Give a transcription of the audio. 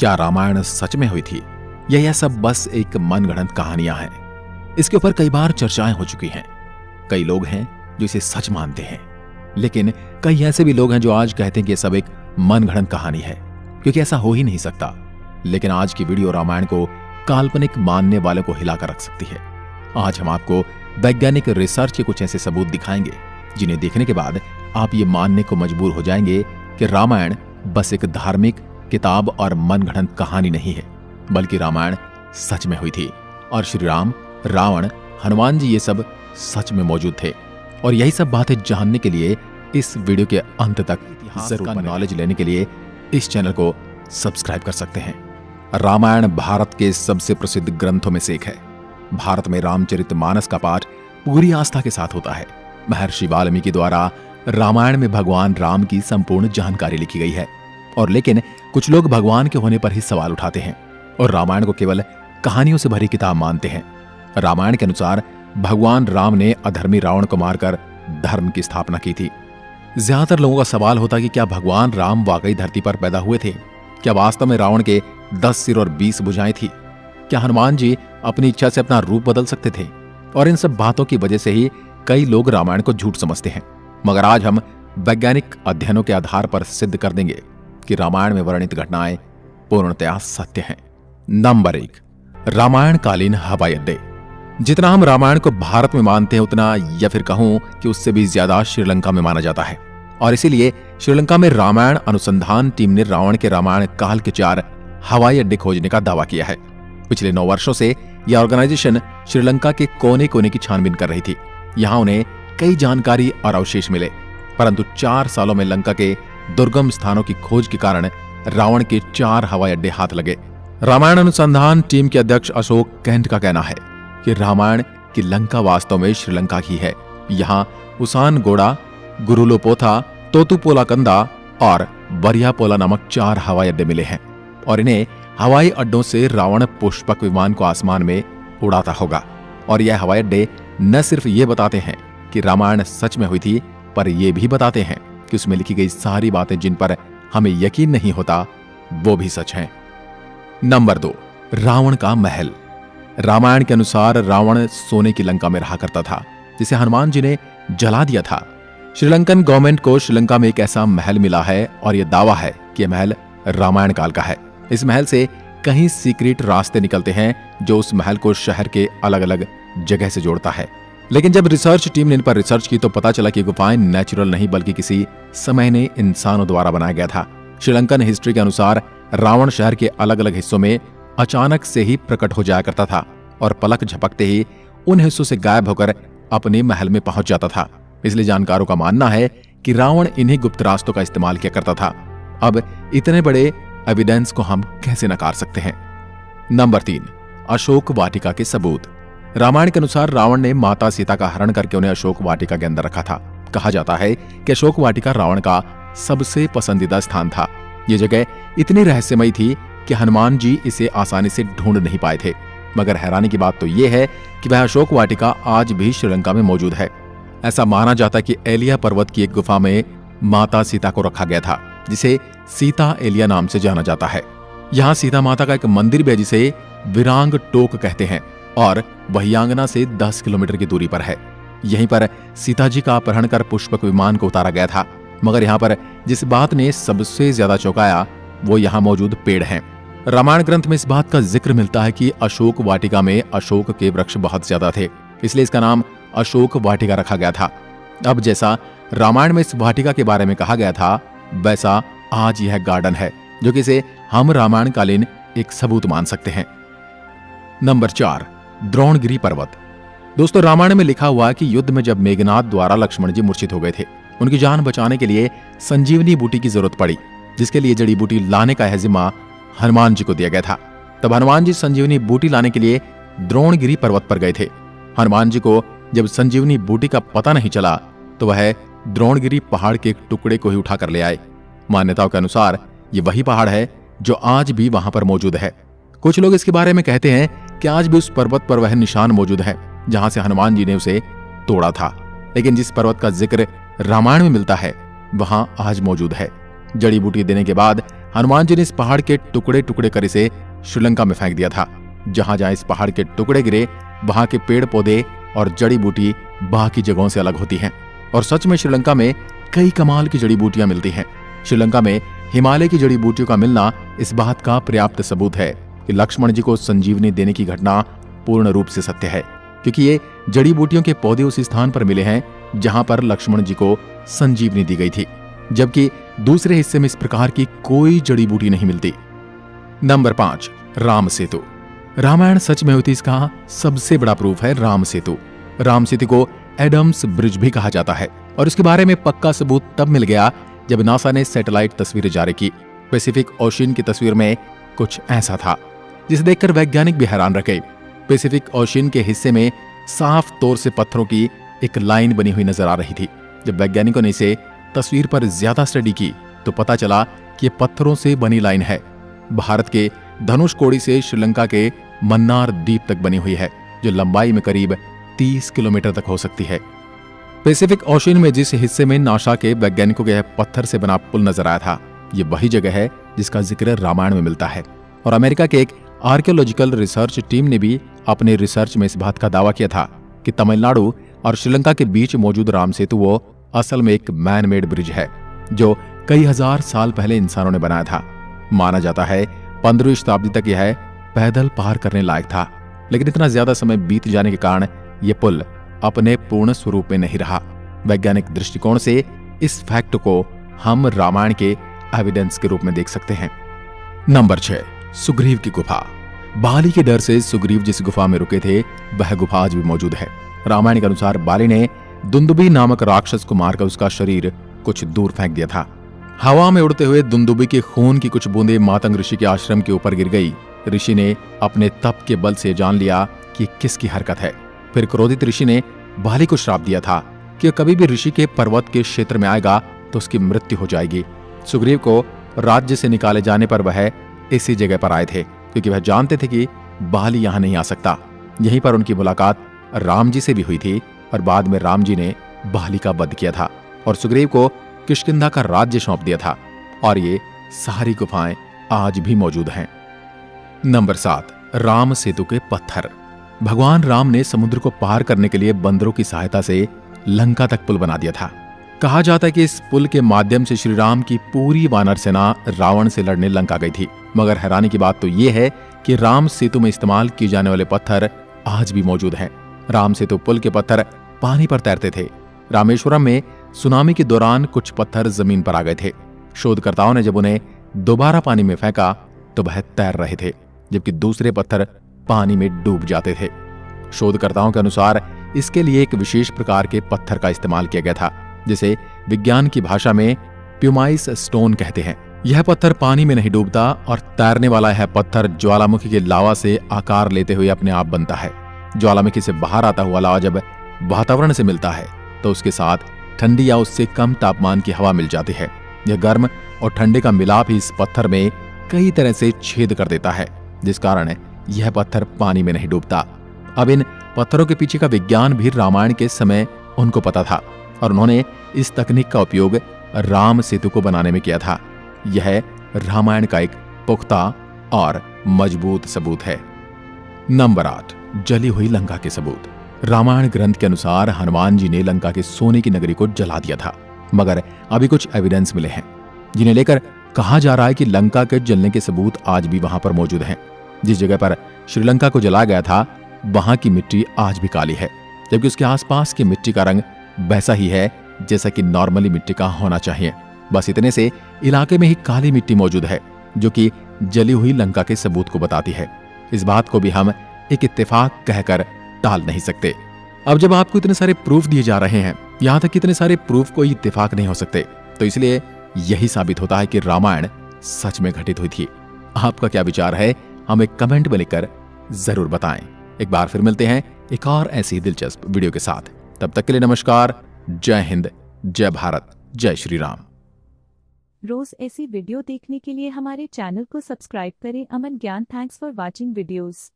क्या रामायण सच में हुई थी या यह सब बस एक मनगढ़ंत कहानियां हैं? इसके ऊपर कई बार चर्चाएं हो चुकी हैं। कई लोग हैं जो इसे सच मानते हैं, लेकिन कई ऐसे भी लोग हैं जो आज कहते हैं कि यह सब एक मनगढ़ंत कहानी है, क्योंकि ऐसा हो ही नहीं सकता। लेकिन आज की वीडियो रामायण को काल्पनिक मानने वालों को हिलाकर रख सकती है। आज हम आपको वैज्ञानिक रिसर्च के कुछ ऐसे सबूत दिखाएंगे जिन्हें देखने के बाद आप ये मानने को मजबूर हो जाएंगे कि रामायण बस एक धार्मिक किताब और मनगढ़ंत कहानी नहीं है, बल्कि रामायण सच में हुई थी और श्री राम, रावण, हनुमान जी ये सब सच में मौजूद थे। और यही सब बातें जानने के लिए इस वीडियो के अंत तक जरूर नॉलेज लेने के लिए इस चैनल को सब्सक्राइब कर सकते हैं। रामायण भारत के सबसे प्रसिद्ध ग्रंथों में से एक है। भारत में रामचरितमानस का पाठ पूरी आस्था के साथ होता है। महर्षि वाल्मीकि द्वारा रामायण में भगवान राम की संपूर्ण जानकारी लिखी गई है। और लेकिन कुछ लोग भगवान के होने पर ही सवाल उठाते हैं और रामायण को केवल कहानियों से भरी किताब मानते हैं। रामायण के अनुसार भगवान राम ने अधर्मी रावण को मारकर धर्म की स्थापना की थी। ज्यादातर लोगों का सवाल होता कि क्या भगवान राम वाकई धरती पर पैदा हुए थे? क्या वास्तव में रावण के 10 सिर और 20 भुजाएं थी? क्या हनुमान जी अपनी इच्छा से अपना रूप बदल सकते थे? और इन सब बातों की वजह से ही कई लोग रामायण को झूठ समझते हैं। मगर आज हम वैज्ञानिक अध्ययनों के आधार पर सिद्ध कर देंगे कि रामायण में वर्णित घटनाएं पूर्णतया सत्य हैं। नंबर 1, रामायण कालीन हवाई अड्डे। जितना हम रामायण को भारत में मानते हैं, उतना या फिर कहूं कि उससे भी ज्यादा श्रीलंका में माना जाता है। और इसीलिए श्रीलंका में रामायण अनुसंधान टीम ने रावण के रामायण काल के 4 हवाई अड्डे खोजने का दावा किया है। पिछले 9 वर्षों से यह ऑर्गेनाइजेशन श्रीलंका के कोने कोने की छानबीन कर रही थी। यहां उन्हें कई जानकारी और अवशेष मिले, परंतु 4 सालों में लंका के दुर्गम स्थानों की खोज के कारण रावण के 4 हवाई अड्डे हाथ लगे। रामायण अनुसंधान टीम के अध्यक्ष अशोक कैंट का कहना है कि रामायण की लंका वास्तव में श्रीलंका की है। यहाँ उसानगोड़ा, गुरुलोपोथा, तोतुपोलाकंदा और वरियापोला नामक 4 हवाई अड्डे मिले हैं और इन्हें हवाई अड्डों से रावण पुष्पक विमान को आसमान में उड़ाता होगा। और यह हवाई अड्डे न सिर्फ ये बताते हैं कि रामायण सच में हुई थी, पर यह भी बताते हैं कि उसमें लिखी गई सारी बातें जिन पर हमें यकीन नहीं होता, वो भी सच हैं। नंबर 2, रावण का महल। रामायण के अनुसार रावण सोने की लंका में रहा करता था, जिसे हनुमान जी ने जला दिया था। श्रीलंकन गवर्नमेंट को श्रीलंका में एक ऐसा महल मिला है और यह दावा है कि यह महल रामायण काल का है। इस महल से कहीं सीक्रेट रास्ते निकलते हैं जो उस महल को शहर के अलग अलग जगह से जोड़ता है। लेकिन जब रिसर्च टीम ने इन पर रिसर्च की तो पता चला कि गुफाएं नेचुरल नहीं बल्कि किसी समय ने इंसानों द्वारा बनाया गया था। श्रीलंकन हिस्ट्री के अनुसार रावण शहर के अलग अलग हिस्सों में अचानक से ही प्रकट हो जाया करता था और पलक झपकते ही उन हिस्सों से गायब होकर अपने महल में पहुंच जाता था। इसलिए जानकारों का मानना है कि रावण इन्हीं गुप्त रास्तों का इस्तेमाल किया करता था। अब इतने बड़े एविडेंस को हम कैसे नकार सकते हैं? नंबर 3, अशोक वाटिका के सबूत। रामायण के अनुसार रावण ने माता सीता का हरण करके उन्हें अशोक वाटिका के अंदर रखा था। कहा जाता है कि अशोक वाटिका रावण का सबसे पसंदीदा स्थान था। यह जगह इतनी रहस्यमयी थी कि हनुमान जी इसे आसानी से ढूंढ नहीं पाए थे। मगर हैरानी की बात तो यह है कि वह अशोक वाटिका आज भी श्रीलंका में मौजूद है। ऐसा माना जाता है कि एलिया पर्वत की एक गुफा में माता सीता को रखा गया था, जिसे सीता एलिया नाम से जाना जाता है। यहाँ सीता माता का एक मंदिर भी है जिसे विरांग टोक कहते हैं और वही आंगना से 10 किलोमीटर की दूरी पर है। यहीं पर सीता जी का अपहरण कर पुष्पक विमान को उतारा गया था। मगर यहाँ पर जिस बात ने सबसे ज्यादा चौंकाया वो यहाँ मौजूद पेड़ हैं। रामायण ग्रंथ में इस बात का जिक्र मिलता है कि अशोक वाटिका में अशोक के वृक्ष बहुत ज्यादा थे, इसलिए इसका नाम अशोक वाटिका रखा गया था। अब जैसा रामायण में इस वाटिका के बारे में कहा गया था, वैसा आज यह गार्डन है, जो कि इसे हम रामायण कालीन एक सबूत मान सकते हैं। नंबर 4, द्रोणगिरी पर्वत। दोस्तों, रामायण में लिखा हुआ है कि युद्ध में जब मेघनाद द्वारा लक्ष्मण जी मूर्छित हो गए थे, उनकी जान बचाने के लिए संजीवनी बूटी की जरूरत पड़ी, जिसके लिए जड़ी बूटी लाने का जिम्मा हनुमान जी को दिया गया था। तब हनुमान जी संजीवनी बूटी लाने के लिए द्रोणगिरी पर्वत पर गए थे। हनुमान जी को जब संजीवनी बूटी का पता नहीं चला तो वह द्रोणगिरी पहाड़ के एक टुकड़े को ही उठा कर ले आए। मान्यताओं के अनुसार ये वही पहाड़ है जो आज भी वहां पर मौजूद है। कुछ लोग इसके बारे में कहते हैं कि आज भी उस पर्वत पर वह निशान मौजूद है जहां से हनुमान जी ने उसे तोड़ा था। लेकिन जिस पर्वत का जिक्र रामायण में मिलता है वहां आज मौजूद है। जड़ी बूटी देने के बाद हनुमान जी ने इस पहाड़ के टुकड़े टुकड़े कर इसे श्रीलंका में फेंक दिया था। जहां जहां इस पहाड़ के टुकड़े गिरे वहां के पेड़ पौधे और जड़ी बूटी बाकी जगहों से अलग होती हैं। और सच में श्रीलंका में कई कमाल की जड़ी बूटियां मिलती हैं। श्रीलंका में हिमालय की जड़ी बूटियों का मिलना इस बात का पर्याप्त सबूत है कि लक्ष्मण जी को संजीवनी देने की घटना पूर्ण रूप से सत्य है, क्योंकि ये जड़ी बूटियों के पौधे उस स्थान पर मिले हैं जहां पर लक्ष्मण जी को संजीवनी दी गई थी, जबकि दूसरे हिस्से में इस प्रकार की कोई जड़ी बूटी नहीं मिलती। नंबर 5, राम सेतु। रामायण सच में हुई थी, इसका सबसे बड़ा प्रूफ है राम सेतु। राम सेतु को एडम्स ब्रिज भी कहा जाता है और इसके बारे में पक्का सबूत तब मिल गया जब नासा ने सैटेलाइट तस्वीरें जारी की। पैसिफिक ओशियन की तस्वीर में कुछ ऐसा था जिसे देखकर वैज्ञानिक भी हैरान रह गए। पैसिफिक ओशियन के हिस्से में साफ तौर से पत्थरों की एक लाइन बनी हुई नजर आ रही थी। जब वैज्ञानिकों ने इसे तस्वीर पर ज्यादा स्टडी की तो पता चला कि ये पत्थरों से बनी लाइन है। भारत के धनुषकोडी से श्रीलंका के मन्नार द्वीप तक बनी हुई है, जो लंबाई में करीब 30 किलोमीटर तक हो सकती है। पैसिफिक ओशियन में जिस हिस्से में नासा के वैज्ञानिकों के पत्थर से बना पुल नजर आया था, ये वही जगह है जिसका जिक्र रामायण में मिलता है। और अमेरिका के एक आर्कियोलॉजिकल रिसर्च टीम ने भी अपने रिसर्च में इस बात का दावा किया था कि तमिलनाडु और श्रीलंका के बीच मौजूद राम सेतु वो असल में एक मैन मेड ब्रिज है, जो कई हजार साल पहले इंसानों ने बनाया था। माना जाता है 15वीं शताब्दी तक यह पैदल पार करने लायक था, लेकिन इतना ज्यादा समय बीत जाने के कारण यह पुल अपने पूर्ण स्वरूप में नहीं रहा। वैज्ञानिक दृष्टिकोण से इस फैक्ट को हम रामायण के एविडेंस के रूप में देख सकते हैं। नंबर 6, सुग्रीव की गुफा। बाली के डर से सुग्रीव जिस गुफा में रुके थे वह गुफा आज भी मौजूद है। रामायण के अनुसार बाली ने दुंदुबी नामक राक्षस को मारकर उसका शरीर कुछ दूर फेंक दिया था। हवा में उड़ते हुए दुंदुबी के खून की कुछ बूंदें मातंग ऋषि के आश्रम के ऊपर गिर गई। ऋषि ने अपने तप के बल से जान लिया कि किसकी हरकत है। फिर क्रोधित ऋषि ने बाली को श्राप दिया था कि कभी भी ऋषि के पर्वत के क्षेत्र में आएगा तो उसकी मृत्यु हो जाएगी। सुग्रीव को राज्य से निकाले जाने पर वह इसी जगह पर आए थे, क्योंकि वह जानते थे कि बाली यहां नहीं आ सकता। यहीं पर उनकी मुलाकात राम जी से भी हुई थी और बाद में राम जी ने बाली का वध किया था और सुग्रीव को किष्किंधा का राज्य सौंप दिया था। और ये सारी गुफाएं आज भी मौजूद हैं। नंबर 7, राम सेतु के पत्थर। भगवान राम ने समुद्र को पार करने के लिए बंदरों की सहायता से लंका तक पुल बना दिया था। कहा जाता है कि इस पुल के माध्यम से श्री राम की पूरी वानर सेना रावण से लड़ने लंका गई थी। मगर हैरानी की बात तो यह है कि राम सेतु में इस्तेमाल किए जाने वाले पत्थर आज भी मौजूद हैं। राम सेतु पुल के पत्थर पानी पर तैरते थे। रामेश्वरम में सुनामी के दौरान कुछ पत्थर जमीन पर आ गए थे। शोधकर्ताओं ने जब उन्हें दोबारा पानी में फेंका तो वह तैर रहे थे, जबकि दूसरे पत्थर पानी में डूब जाते थे। शोधकर्ताओं के अनुसार इसके लिए एक विशेष प्रकार के पत्थर का इस्तेमाल किया गया था, जिसे विज्ञान की भाषा में प्यूमाइस स्टोन कहते हैं। यह पत्थर पानी में नहीं डूबता और तैरने वाला यह पत्थर ज्वालामुखी के लावा से आकार लेते हुए अपने आप बनता है। ज्वालामुखी से बाहर आता हुआ लावा जब वातावरण से मिलता है तो उसके साथ ठंडी या उससे कम तापमान की हवा मिल जाती है। यह गर्म और ठंडे का मिलाप ही इस पत्थर में कई तरह से छेद कर देता है, जिस कारण यह पत्थर पानी में नहीं डूबता। अब इन पत्थरों के पीछे का विज्ञान भी रामायण के समय उनको पता था और उन्होंने इस तकनीक का उपयोग राम सेतु को बनाने में किया था। यह रामायण का एक पुख्ता और मजबूत सबूत है। नंबर 8, जली हुई लंका के सबूत। रामायण ग्रंथ के अनुसार हनुमान जी ने लंका के सोने की नगरी को जला दिया था, मगर अभी कुछ एविडेंस मिले हैं जिन्हें लेकर कहा जा रहा है कि लंका के जलने के सबूत आज भी वहां पर मौजूद हैं। जिस जगह पर श्रीलंका को जलाया गया था वहां की मिट्टी आज भी काली है, जबकि उसके आसपास की मिट्टी का रंग वैसा ही है जैसा कि नॉर्मली मिट्टी का होना चाहिए। बस इतने से इलाके में ही काली मिट्टी मौजूद है, जो कि जली हुई लंका के सबूत को बताती है। इस बात को भी हम एक इत्तेफाक कहकर टाल नहीं सकते। अब जब आपको इतने सारे प्रूफ दिए जा रहे हैं, यहां तक इतने सारे प्रूफ कोई इत्तेफाक नहीं हो सकते, तो इसलिए यही साबित होता है कि रामायण सच में घटित हुई थी। आपका क्या विचार है, हमें कमेंट में लिखकर जरूर बताएं। एक बार फिर मिलते हैं एक और ऐसी दिलचस्प वीडियो के साथ। तब तक के लिए नमस्कार। जय हिंद, जय भारत, जय श्री राम। रोज ऐसी वीडियो देखने के लिए हमारे चैनल को सब्सक्राइब करें। अमन ज्ञान। Thanks for watching videos.